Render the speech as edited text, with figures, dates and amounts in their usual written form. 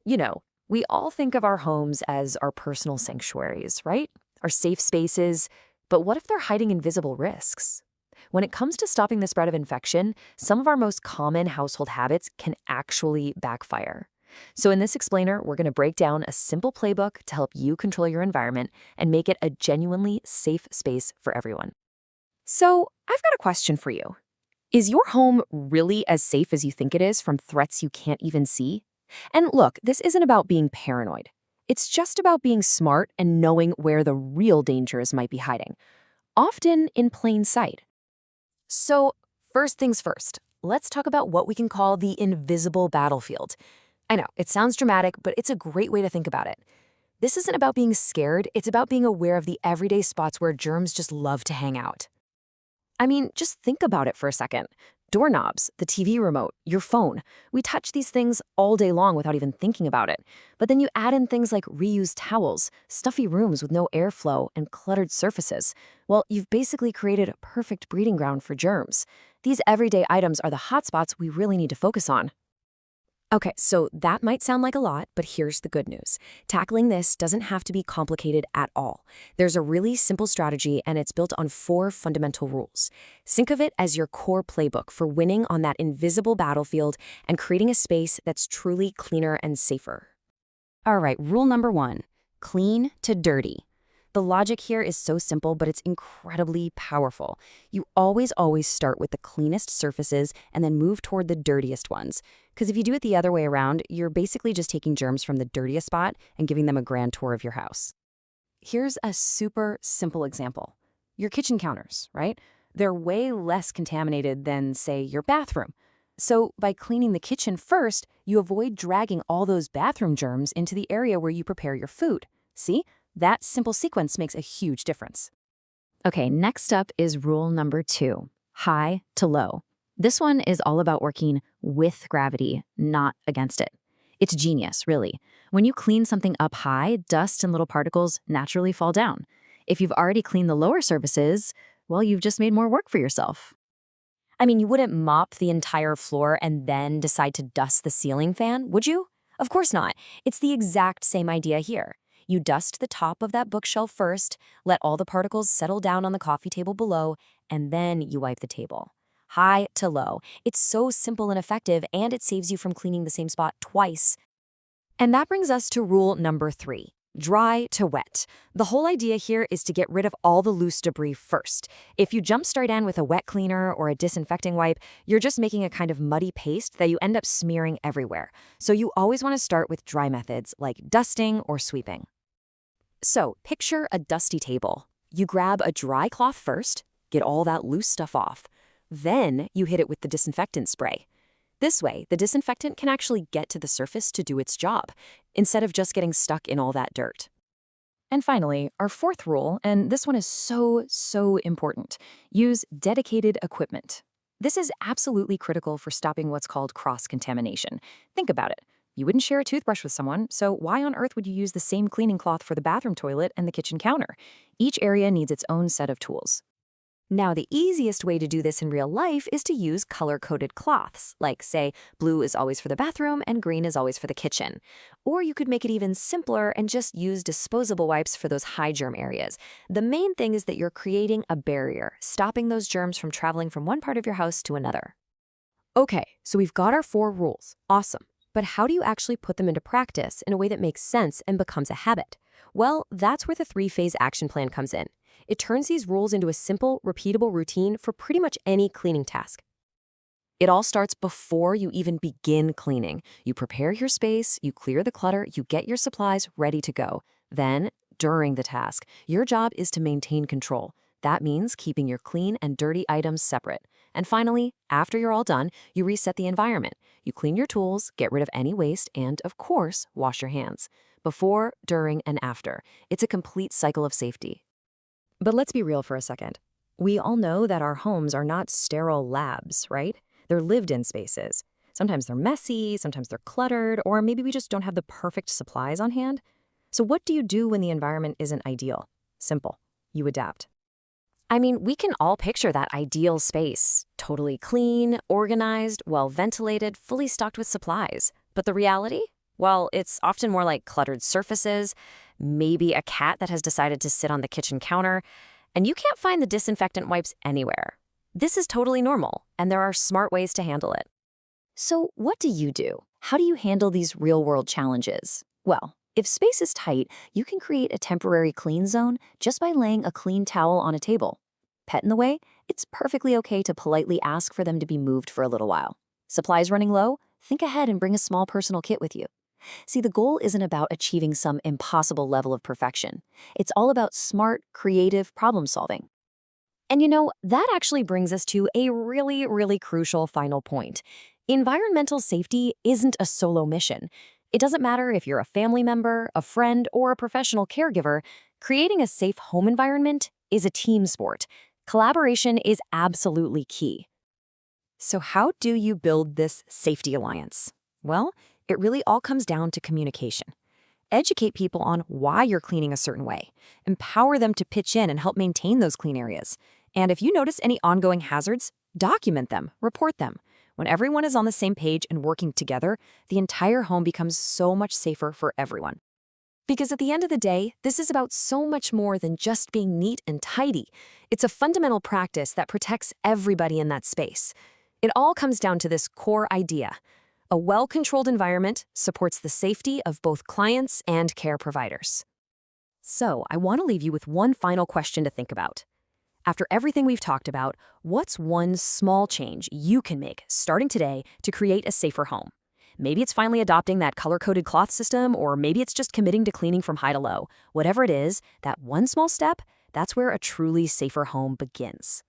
You know, we all think of our homes as our personal sanctuaries, right? Our safe spaces. But what if they're hiding invisible risks? When it comes to stopping the spread of infection, some of our most common household habits can actually backfire. So in this explainer, we're going to break down a simple playbook to help you control your environment and make it a genuinely safe space for everyone. So I've got a question for you. Is your home really as safe as you think it is from threats you can't even see? And look, this isn't about being paranoid. It's just about being smart and knowing where the real dangers might be hiding, often in plain sight. So, first things first, let's talk about what we can call the invisible battlefield. I know, it sounds dramatic, but it's a great way to think about it. This isn't about being scared, it's about being aware of the everyday spots where germs just love to hang out. I mean, just think about it for a second. Doorknobs, the TV remote, your phone. We touch these things all day long without even thinking about it. But then you add in things like reused towels, stuffy rooms with no airflow, and cluttered surfaces. Well, you've basically created a perfect breeding ground for germs. These everyday items are the hotspots we really need to focus on. Okay, so that might sound like a lot, but here's the good news. Tackling this doesn't have to be complicated at all. There's a really simple strategy, and it's built on 4 fundamental rules. Think of it as your core playbook for winning on that invisible battlefield and creating a space that's truly cleaner and safer. All right, rule number 1, clean to dirty. The logic here is so simple, but it's incredibly powerful. You always start with the cleanest surfaces and then move toward the dirtiest ones. Because if you do it the other way around, you're basically just taking germs from the dirtiest spot and giving them a grand tour of your house. Here's a super simple example. Your kitchen counters, right? They're way less contaminated than, say, your bathroom. So by cleaning the kitchen first, you avoid dragging all those bathroom germs into the area where you prepare your food. See? That simple sequence makes a huge difference. Okay, next up is rule number 2, high to low. This one is all about working with gravity, not against it. It's genius, really. When you clean something up high, dust and little particles naturally fall down. If you've already cleaned the lower surfaces, well, you've just made more work for yourself. I mean, you wouldn't mop the entire floor and then decide to dust the ceiling fan, would you? Of course not. It's the exact same idea here. You dust the top of that bookshelf first, let all the particles settle down on the coffee table below, and then you wipe the table. High to low. It's so simple and effective, and it saves you from cleaning the same spot twice. And that brings us to rule number 3, dry to wet. The whole idea here is to get rid of all the loose debris first. If you jump straight in with a wet cleaner or a disinfecting wipe, you're just making a kind of muddy paste that you end up smearing everywhere. So you always want to start with dry methods like dusting or sweeping. So, picture a dusty table. You grab a dry cloth first, get all that loose stuff off. Then you hit it with the disinfectant spray. This way, the disinfectant can actually get to the surface to do its job, instead of just getting stuck in all that dirt. And finally, our 4th rule, and this one is so important. Use dedicated equipment. This is absolutely critical for stopping what's called cross-contamination. Think about it. You wouldn't share a toothbrush with someone, so why on earth would you use the same cleaning cloth for the bathroom toilet and the kitchen counter? Each area needs its own set of tools. Now, the easiest way to do this in real life is to use color-coded cloths, like, say, blue is always for the bathroom and green is always for the kitchen. Or you could make it even simpler and just use disposable wipes for those high-germ areas. The main thing is that you're creating a barrier, stopping those germs from traveling from one part of your house to another. Okay, so we've got our 4 rules. Awesome. But how do you actually put them into practice in a way that makes sense and becomes a habit? Well, that's where the 3-phase action plan comes in. It turns these rules into a simple, repeatable routine for pretty much any cleaning task. It all starts before you even begin cleaning. You prepare your space, you clear the clutter, you get your supplies ready to go. Then, during the task, your job is to maintain control. That means keeping your clean and dirty items separate. And finally, after you're all done, you reset the environment. You clean your tools, get rid of any waste, and, of course, wash your hands. Before, during, and after. It's a complete cycle of safety. But let's be real for a second. We all know that our homes are not sterile labs, right? They're lived-in spaces. Sometimes they're messy, sometimes they're cluttered, or maybe we just don't have the perfect supplies on hand. So what do you do when the environment isn't ideal? Simple. You adapt. I mean, we can all picture that ideal space. Totally clean, organized, well-ventilated, fully stocked with supplies. But the reality? Well, it's often more like cluttered surfaces, maybe a cat that has decided to sit on the kitchen counter, and you can't find the disinfectant wipes anywhere. This is totally normal, and there are smart ways to handle it. So, what do you do? How do you handle these real-world challenges? Well, if space is tight, you can create a temporary clean zone just by laying a clean towel on a table. Pet in the way? It's perfectly okay to politely ask for them to be moved for a little while. Supplies running low? Think ahead and bring a small personal kit with you. See, the goal isn't about achieving some impossible level of perfection. It's all about smart, creative problem solving. And that actually brings us to a really crucial final point. Environmental safety isn't a solo mission. It doesn't matter if you're a family member, a friend, or a professional caregiver, creating a safe home environment is a team sport. Collaboration is absolutely key. So how do you build this safety alliance? Well, it really all comes down to communication. Educate people on why you're cleaning a certain way. Empower them to pitch in and help maintain those clean areas. And if you notice any ongoing hazards, document them, report them. When everyone is on the same page and working together, the entire home becomes so much safer for everyone. Because at the end of the day, this is about so much more than just being neat and tidy. It's a fundamental practice that protects everybody in that space. It all comes down to this core idea. A well-controlled environment supports the safety of both clients and care providers. So, I want to leave you with one final question to think about. After everything we've talked about, what's one small change you can make starting today to create a safer home? Maybe it's finally adopting that color-coded cloth system, or maybe it's just committing to cleaning from high to low. Whatever it is, that one small step, that's where a truly safer home begins.